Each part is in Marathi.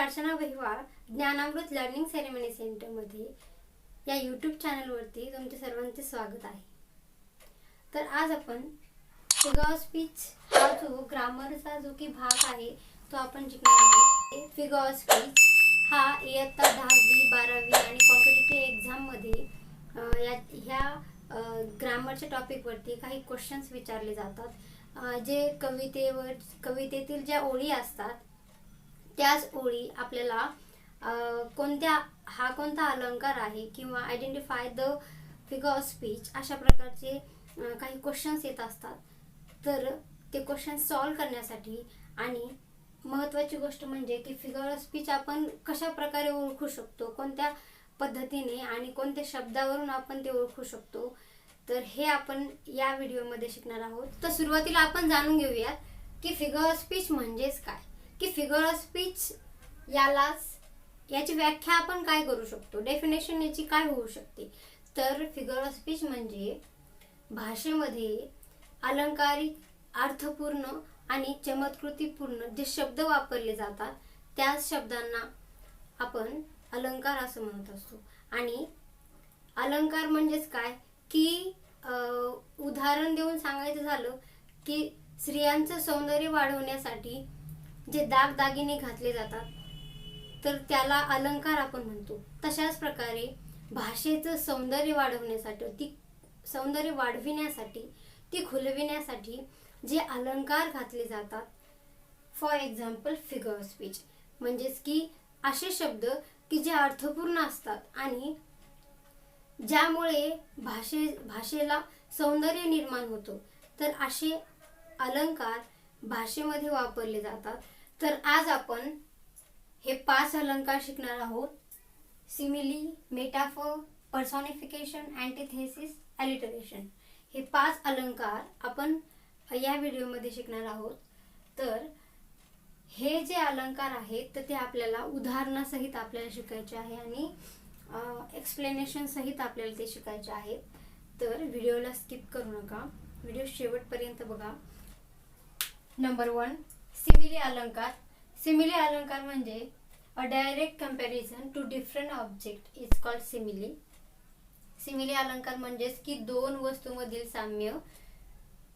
अर्चना बहिवाळ ज्ञानामृत लर्निंग सेरेमनी सेंटरमध्ये या यूट्यूब चॅनलवरती तुमचे सर्वांचे स्वागत आहे. तर आज आपण फिगर ऑफ स्पीच हा जो ग्रामरचा जो की भाग आहे तो आपण शिकणार आहोत. फिगर ऑफ स्पीच हा इयत्ता 10वी 12वी आणि कॉम्पिटिटिव्ह एक्झाममध्ये ह्या ग्रामरच्या टॉपिकवरती काही क्वेश्चन्स विचारले जातात. जे कवितेतील ज्या ओळी असतात त्याच ओळी आपल्याला कोणता अलंकार आहे किंवा identify the figure of speech अशा प्रकारचे काही क्वेश्चन्स येत असतात. तर ते क्वेश्चन सॉल्व करण्यासाठी आणि महत्त्वाची गोष्ट म्हणजे की फिगर ऑफ स्पीच आपण कशा प्रकारे ओळखू शकतो, कोणत्या पद्धतीने आणि कोणत्या शब्दावरून आपण ते ओळखू शकतो, तर हे आपण या व्हिडिओमध्ये शिकणार आहोत. तर सुरुवातीला आपण जाणून घेऊयात की फिगर ऑफ स्पीच म्हणजेच काय. की फिगर ऑफ स्पीच याची व्याख्या आपण काय करू शकतो, डेफिनेशन याची काय होऊ शकते. तर फिगर ऑफ स्पीच म्हणजे भाषेमध्ये अलंकारिक, अर्थपूर्ण आणि चमत्कृतीपूर्ण जे शब्द वापरले जातात त्याच शब्दांना आपण अलंकार असं म्हणत असतो. आणि अलंकार म्हणजेच काय की उदाहरण देऊन सांगायचं झालं की स्त्रियांचं सौंदर्य वाढवण्यासाठी जे दागदागिने घातले जातात तर त्याला अलंकार आपण म्हणतो. तशाच प्रकारे भाषेचं सौंदर्य वाढविण्यासाठी ती खुलविण्यासाठी जे अलंकार घातले जातात, for example figure of speech म्हणजेच की असे शब्द की जे अर्थपूर्ण असतात आणि ज्यामुळे भाषेला सौंदर्य निर्माण होतो, तर असे अलंकार भाषेमध्ये वापरले जातात. तर आज आपण हे 5 अलंकार शिकणार आहोत. सिमिली, मेटाफोर, पर्सॉनिफिकेशन, अँटिथेसिस, अलिटरेशन हे 5 अलंकार आपण या व्हिडिओमध्ये शिकणार आहोत. तर हे जे अलंकार आहेत तर ते आपल्याला उदाहरणासहित आपल्याला शिकायचे आहे आणि एक्सप्लेनेशन सहित आपल्याला ते शिकायचे आहेत. तर व्हिडिओला स्किप करू नका, व्हिडिओ शेवटपर्यंत बघा. नंबर 1, सिमिली अलंकार. सिमिली अलंकार म्हणजे a direct comparison to different object is called simile. Simile अलंकार म्हणजेच की दोन वस्तूंमधील साम्य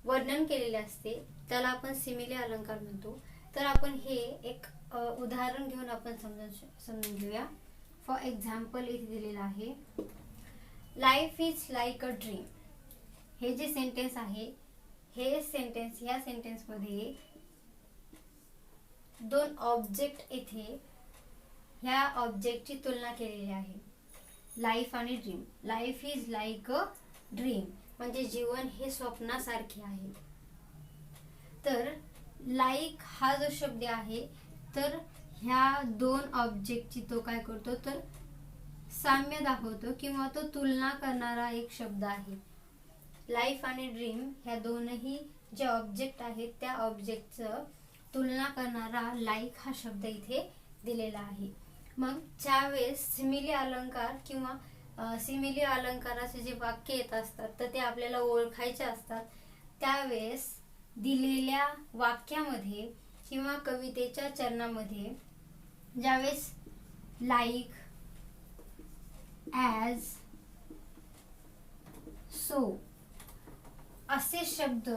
वर्णन केलेले असते त्याला आपण सिमिली अलंकार म्हणतो. तर आपण हे एक उदाहरण घेऊन आपण समजून घेऊया. फॉर एक्झाम्पल इथे दिलेलं आहे, life is like a dream. हे जे सेंटेन्स आहे हे सेंटेन्स या सेंटेन्समध्ये दोन ऑब्जेक्ट येथे ह्या ऑब्जेक्टची तुलना केलेली आहे, लाईफ आणि dream. Life is like a dream म्हणजे जीवन हे स्वप्नासारखे आहे. तर लाईक हा जो शब्द आहे तर ह्या दोन ऑब्जेक्टची तो काय करतो तर साम्य दाखवतो किंवा तो तुलना करणारा एक शब्द आहे. लाईफ आणि ड्रीम ह्या दोनही जे ऑब्जेक्ट आहेत त्या ऑब्जेक्टचं तुलना करणारा लाईक हा शब्द इथे दिलेला आहे. मग ज्यावेळेस सिमिली अलंकार किंवा सिमिली अलंकाराचे जे वाक्य येत असतात तर ते आपल्याला ओळखायचे असतात. त्यावेळेस दिलेल्या वाक्यामध्ये किंवा कवितेच्या चरणामध्ये ज्यावेळेस लाईक, ॲज, सो असे शब्द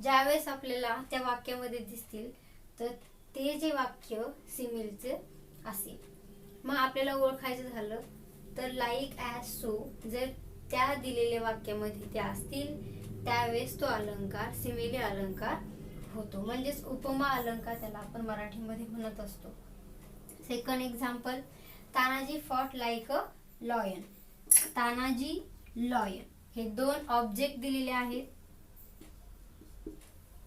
ज्यावेळेस आपल्याला त्या वाक्यामध्ये दिसतील तर ते जे वाक्य सिमिलचे असेल. मग आपल्याला ओळखायचं झालं तर लाईक, ॲज, सो जर त्या दिलेल्या वाक्यामध्ये त्या असतील त्यावेळेस तो अलंकार सिमिली अलंकार होतो. म्हणजेच उपमा अलंकार त्याला आपण मराठीमध्ये म्हणत असतो. Second example, Tanaji fought like a lion. Tanaji, lion हे दोन ऑब्जेक्ट दिलेले आहेत.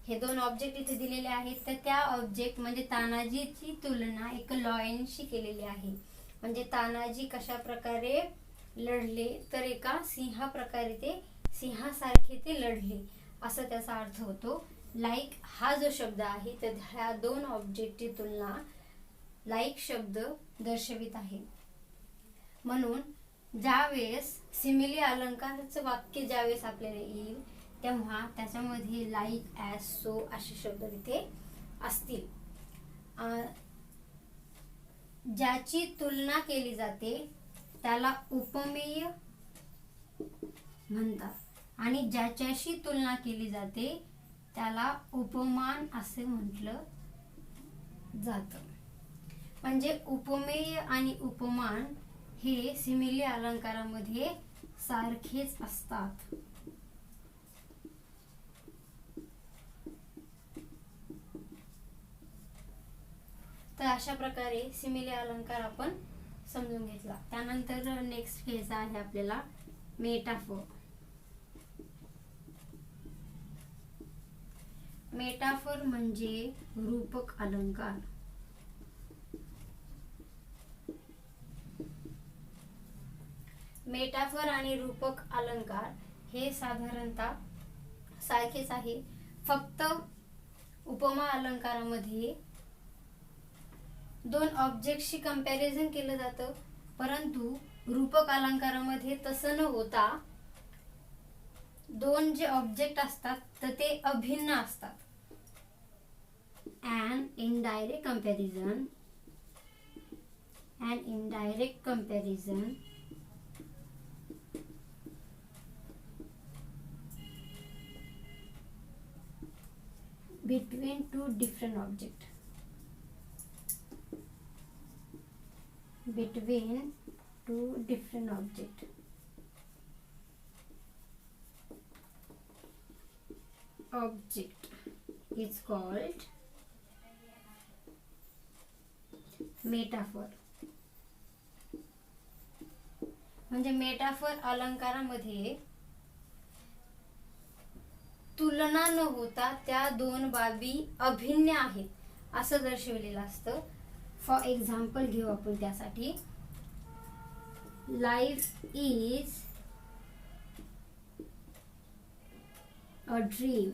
हे दोन ऑब्जेक्ट इथे दिलेले आहेत. तर त्या ऑब्जेक्ट म्हणजे तानाजीची तुलना एक लॉयनशी केलेली आहे. म्हणजे तानाजी कशा प्रकारे लढले तर एका सिंहाप्रकारे ते सिंहासारखे ते लढले असं त्याचा अर्थ होतो. लाईक हा जो शब्द आहे तर ह्या दोन ऑब्जेक्टची तुलना लाईक शब्द दर्शवित आहे. म्हणून ज्यावेळेस सिमिली अलंकाराचं वाक्य ज्यावेळेस आपल्याला येईल तेव्हा त्याच्यामध्ये लाईक, ॲज, सो असे शब्द तिथे असतील. ज्याची तुलना केली जाते त्याला उपमेय म्हणतात आणि ज्याच्याशी तुलना केली जाते त्याला उपमान असे म्हटलं जातं. म्हणजे उपमेय आणि उपमान हे सिमिली अलंकारामध्ये सारखेच असतात. तर अशा प्रकारे सिमिली अलंकार आपण समजून घेतला. त्यानंतर नेक्स्ट घ्यायचा आहे आपल्याला मेटाफोर. मेटाफोर म्हणजे रूपक अलंकार. मेटाफोर आणि रूपक अलंकार हे साधारणतः सारखेच आहे. फक्त उपमा अलंकारामध्ये दोन ऑब्जेक्टशी कंपॅरिझन केलं जातं, परंतु रूपक अलंकारामध्ये तसं न होता दोन जे ऑब्जेक्ट असतात तर ते अभिन्न असतात. an indirect comparison between two different objects. Object is called metaphor. म्हणजे मेटाफोर अलंकारामध्ये तुलना न होता त्या दोन बाबी अभिन्न आहेत असं दर्शवलेलं असतं. फॉर एक्झाम्पल घेऊ आपण त्यासाठी. Life is a dream.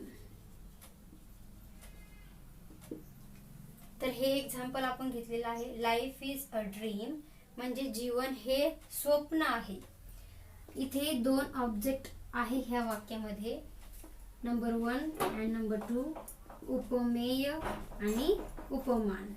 तर हे एक्झाम्पल आपण घेतलेलं आहे. लाईफ इज अ ड्रीम म्हणजे जीवन हे स्वप्न आहे. इथे दोन ऑब्जेक्ट आहे ह्या वाक्यामध्ये, नंबर 1 आणि नंबर 2, उपमेय आणि उपमान.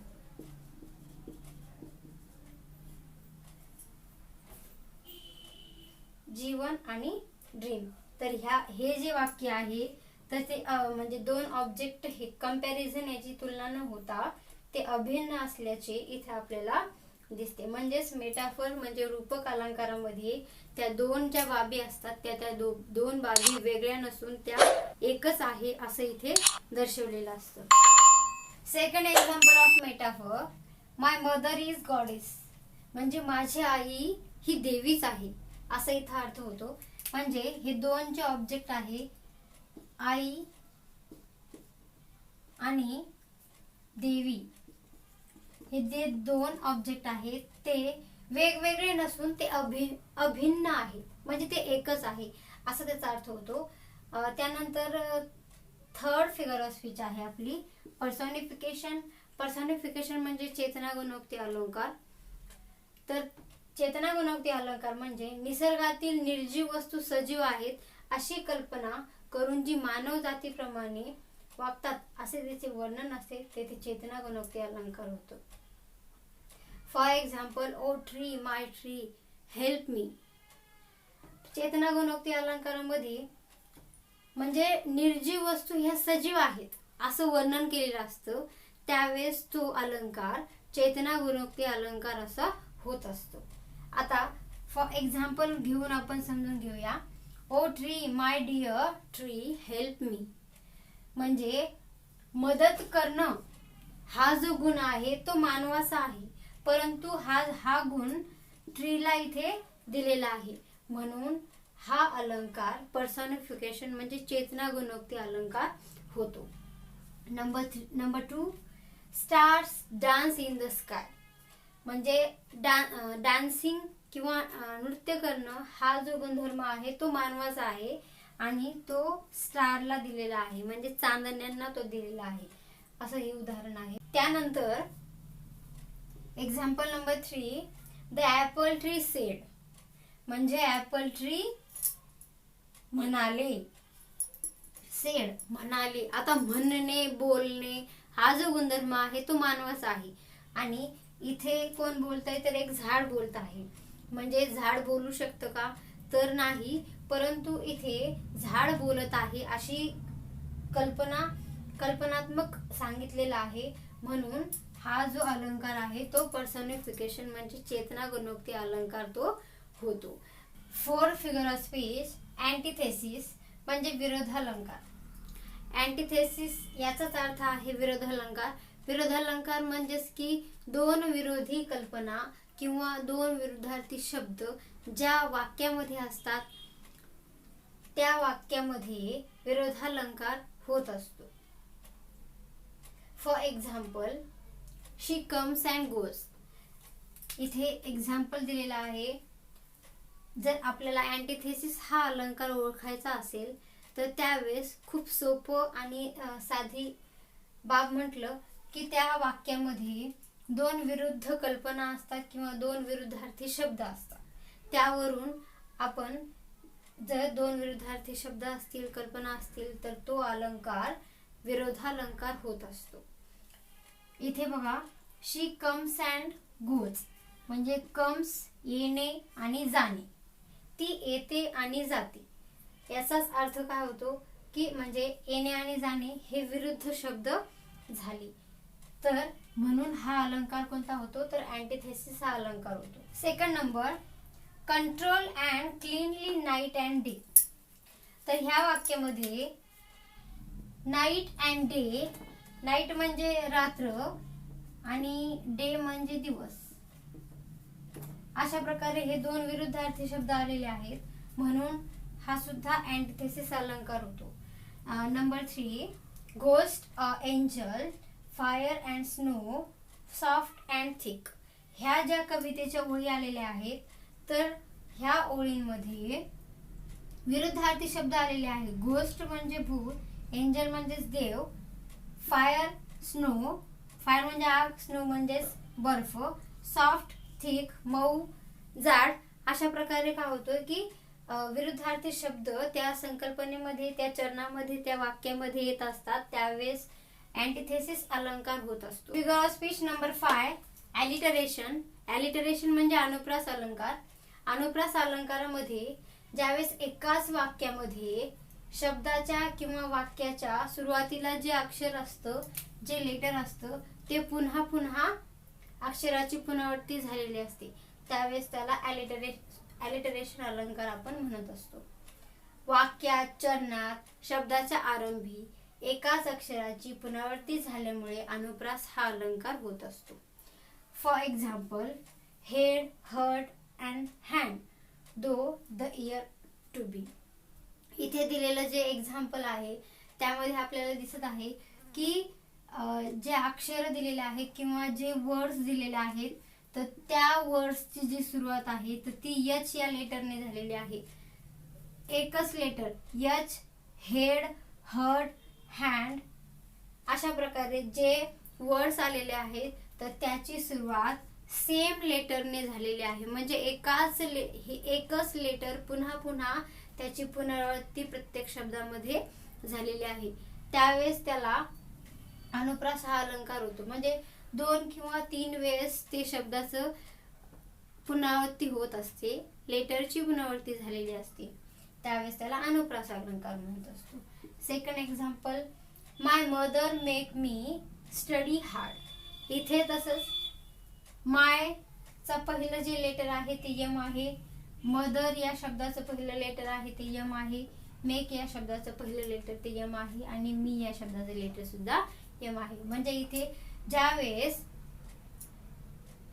जीवन आणि ड्रीम. तर हे जे वाक्य आहे तर ते म्हणजे दोन ऑब्जेक्ट हे कंपॅरिझन याची तुलना न होता ते अभिन्न असल्याचे इथे आपल्याला दिसते. म्हणजेच मेटाफोर म्हणजे रूपक अलंकारामध्ये त्या दोन ज्या बाबी असतात त्या दोन बाबी वेगळ्या नसून त्या एकच आहे असं इथे दर्शवलेलं असतं. Second example of metaphor, my mother is goddess. म्हणजे माझी आई ही देवीच आहे असा इथं अर्थ होतो. म्हणजे हे दोन जे ऑब्जेक्ट आहे आई आणि देवी, हे जे दोन ऑब्जेक्ट आहेत ते वेगवेगळे नसून ते अभिन्न आहे. म्हणजे ते एकच आहे असा त्याचा अर्थ होतो. त्यानंतर थर्ड फिगर ऑफ स्पीच आहे आपली पर्सोनिफिकेशन. पर्सोनिफिकेशन म्हणजे चेतना गुणोक्ती अलंकार. तर चेतना गुणोक्ती अलंकार म्हणजे निसर्गातील निर्जीव वस्तू सजीव आहेत अशी कल्पना करून जी मानव जातीप्रमाणे वागतात असे त्याचे वर्णन असते तेथे चेतना गुणोक्ती अलंकार होतो. For example, o tree my tree help me. चेतना गुणोक्ती अलंकारामध्ये म्हणजे निर्जीव वस्तू ह्या सजीव आहेत असं वर्णन केलेलं असतं. त्यावेळेस तो अलंकार चेतना गुणोक्ती अलंकार असा होत असतो. आता फॉर एक्झाम्पल घेऊन आपण समजून घेऊया. O tree my dear tree help me. म्हणजे मदत करणं हा जो गुण आहे तो मानवाचा आहे, परंतु हा गुण ट्रीला इथे दिलेला आहे. म्हणून हा अलंकार पर्सोनिफिकेशन म्हणजे चेतना गुणोक्ती अलंकार होतो. Number 2, stars dance in the sky. म्हणजे डान्सिंग किंवा नृत्य करणं हा जो गुणधर्म आहे तो मानवाचा आहे आणि तो स्टारला दिलेला आहे. म्हणजे चांदण्यांना तो दिलेला आहे असं हे उदाहरण आहे. त्यानंतर example number 3, the Apple tree sed. म्हणजे ॲपल ट्री म्हणाले, सेड म्हणाले. आता म्हणणे बोलणे हा जो गुणधर्म आहे तो मानवाचा आहे आणि इथे कोण बोलतंय तर एक झाड बोलत आहे. म्हणजे झाड बोलू शकतं का तर नाही, परंतु इथे झाड बोलत आहे अशी कल्पनात्मक सांगितलेला आहे. म्हणून हा जो अलंकार आहे तो पर्सनिफिकेशन म्हणजे चेतना गुणोक्ती अलंकार तो होतो. फॉर फिगर ऑफ स्पीच अँटिथेसिस म्हणजे विरोधालंकार. अँटिथेसिस याचाच अर्थ आहे विरोधालंकार. विरोधालंकार म्हणजेच की दोन विरोधी कल्पना किंवा दोन विरुद्धार्थी शब्द ज्या वाक्यामध्ये असतात त्या वाक्यामध्ये विरोधालंकार होत असतो. For example, she comes and goes. इथे एक्झाम्पल दिलेला आहे. जर आपल्याला अँटिथेसिस हा अलंकार ओळखायचा असेल तर त्यावेळेस खूप सोपं आणि साधी बाब म्हटलं की त्या वाक्यामध्ये दोन विरुद्ध कल्पना असतात किंवा दोन विरुद्धार्थी शब्द असतात. त्यावरून आपण जर दोन विरुद्धार्थी शब्द असतील, कल्पना असतील तर तो अलंकार विरोधालंकार होत असतो. इथे बघा, शी कम्स अँड गोज म्हणजे कम्स येणे आणि जाणे, ती येते आणि जाते. याचाच अर्थ काय होतो की म्हणजे येणे आणि जाणे हे विरुद्ध शब्द झाले. तर म्हणून हा अलंकार कोणता होतो तर अँटिथेसिस हा अलंकार होतो. Second number, control and cleanly night and day. तर ह्या वाक्यामध्ये नाईट अँड डे, नाईट म्हणजे रात्र आणि डे म्हणजे दिवस, अशा प्रकारे हे दोन विरुद्धार्थी शब्द आलेले आहेत. म्हणून हा सुद्धा अँटिथेसिस अलंकार होतो. Number 3, ghost, angel, fire and snow, soft and thick. ह्या ज्या कवितेच्या ओळी आलेल्या आहेत तर ह्या ओळींमध्ये विरुद्धार्थी शब्द आलेले आहेत. घोस्ट म्हणजे भूत, एंजल म्हणजेच देव, फायर स्नो, फायर म्हणजे आग, स्नो म्हणजेच बर्फ, सॉफ्ट थिक मऊ जाड. अशा प्रकारे काय होतं की विरुद्धार्थी शब्द त्या संकल्पनेमध्ये, त्या चरणामध्ये, त्या वाक्यामध्ये येत असतात. त्यावेळेस अँटिथेसिस अलंकार होत असतो. Figure of speech number 5, ॲलिटरेशन. ॲलिटरेशन म्हणजे अनुप्रास अलंकार. अनुप्रास अलंकारामध्ये ज्यावेळेस एकाच वाक्यामध्ये शब्दाच्या किंवा वाक्याच्या सुरुवातीला जे अक्षर असतं, जे लेटर असतं ते पुन्हा पुन्हा अक्षराची पुनरावृत्ती झालेली असते, त्यावेळेस त्याला ॲलिटरेशन अलंकार आपण म्हणत असतो. वाक्यात, चरणात, शब्दाच्या आरंभी एकाच अक्षराची पुनरावृत्ती झाल्यामुळे अनुप्रास हा अलंकार होत असतो. For example, head, heart and hand, do the year to be. इथे दिलेलं जे एक्झाम्पल आहे त्यामध्ये आपल्याला दिसत आहे की जे अक्षर दिलेले आहेत किंवा जे वर्ड्स दिलेले आहेत तर त्या वर्ड्सची जी सुरुवात आहे तर ती एच या लेटरने झालेली आहे. एकच letter H, head, hurt, hand, अशा प्रकारे जे वर्ड्स आलेले आहेत तर त्याची सुरुवात सेम लेटरने झालेली आहे. म्हणजे एकच लेटर पुन्हा पुन्हा त्याची पुनरावृत्ती प्रत्येक शब्दामध्ये झालेली आहे. त्यावेळेस त्याला अनुप्रास हा अलंकार होतो. म्हणजे 2 किंवा 3 वेळेस ते शब्दाचं पुनरावृत्ती होत असते, लेटरची पुनरावृत्ती झालेली असते, त्यावेळेस त्याला अनुप्रास अलंकार म्हणत असतो. Second example, my mother make me study hard. इथे तसंच माय चा पहिलं जे लेटर आहे ते यम आहे, मदर या शब्दाचं पहिलं लेटर आहे ते यम आहे, मेक या शब्दाचं पहिलं लेटर ते यम आहे आणि मी या शब्दाचं लेटर सुद्धा यम आहे. म्हणजे इथे ज्यावेळेस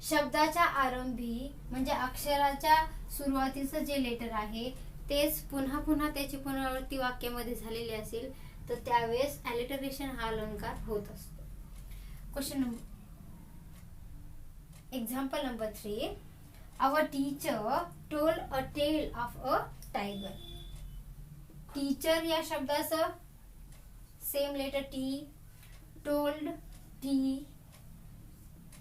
शब्दाच्या आरंभी म्हणजे अक्षराच्या सुरुवातीचं जे लेटर आहे तेच पुन्हा पुन्हा त्याची पुनरावृत्ती वाक्यामध्ये झालेली असेल तर त्यावेळेस ॲलिटरेशन हा अलंकार होत असतो. Question number example number 3, our teacher told a tale of a tiger. Teacher या शब्दाचं same letter T, told T,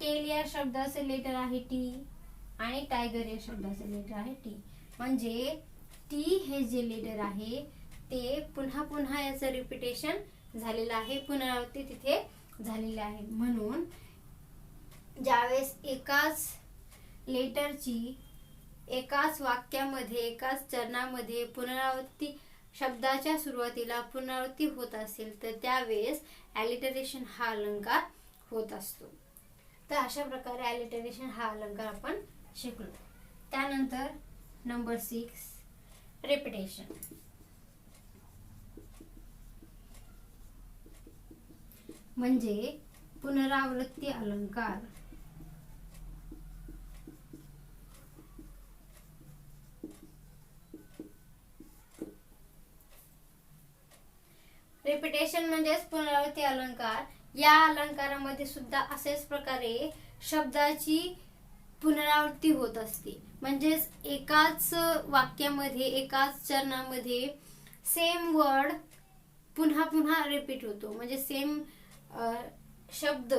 tale या शब्दाचं लेटर आहे टी आणि टायगर या शब्दाचं लेटर आहे टी. म्हणजे टी हे जे लेटर आहे ते पुन्हा पुन्हा याचं रिपिटेशन झालेलं आहे, पुनरावृत्ती तिथे झालेली आहे. म्हणून ज्यावेळेस एकाच लेटरची एकाच वाक्यामध्ये एकाच चरणामध्ये पुनरावृत्ती शब्दाच्या सुरुवातीला पुनरावृत्ती होत असेल तर त्यावेळेस ॲलिटरेशन हा अलंकार होत असतो. तर अशा प्रकारे ॲलिटरेशन हा अलंकार आपण शिकलो. त्यानंतर नंबर 6 रिपिटेशन. म्हणजे पुनरावृत्ती अलंकार. रिपिटेशन म्हणजेच पुनरावृत्ती अलंकार. या अलंकारामध्ये सुद्धा असेच प्रकारे शब्दाची पुनरावृत्ती होत असते. म्हणजेच एकाच वाक्यामध्ये एकाच चरणामध्ये सेम वर्ड पुन्हा पुन्हा रिपीट होतो. म्हणजे सेम शब्द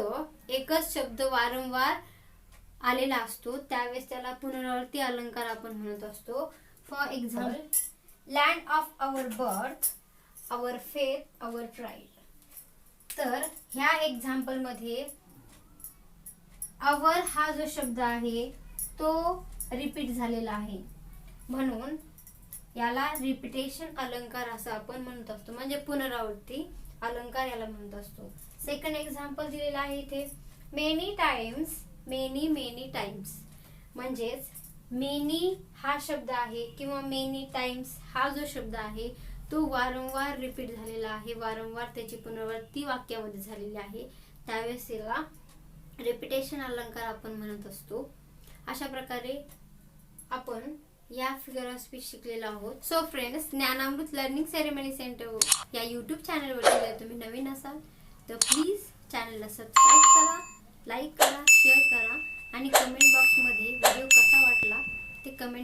एकच शब्द वारंवार आलेला असतो त्यावेळेस त्याला पुनरावृत्ती अलंकार आपण म्हणत असतो. For example, land of our birth, our faith, our pride. तर ह्या एक्झाम्पल मध्ये आवर हा जो शब्द आहे तो रिपीट झालेला आहे म्हणून याला रिपिटेशन अलंकार असं आपण म्हणत असतो. म्हणजे पुनरावृत्ती अलंकार याला म्हणत असतो. सेकंड एक्झाम्पल दिलेला आहे इथे, many times, many many times. म्हणजेच मेनी हा शब्द आहे किंवा मेनी टाइम्स हा जो शब्द आहे तो वारंवार रिपीट झालेला आहे, वारंवार त्याची पुनरावृत्ती वाक्यामध्ये झालेली आहे त्यावेळेस त्याला रिपिटेशन अलंकार आपण म्हणत असतो. अशा प्रकारे आपण या फिगर ऑफ स्पीच शिकलेलो आहोत. So friends, Dnyanamrut learning ceremony center या यूट्यूब चॅनलवर जर तुम्ही नवीन असाल तर प्लीज चॅनलला सबस्क्राईब करा, लाईक करा, शेअर करा आणि कमेंट बॉक्समध्ये व्हिडिओ कसा वाटला ते कमेंट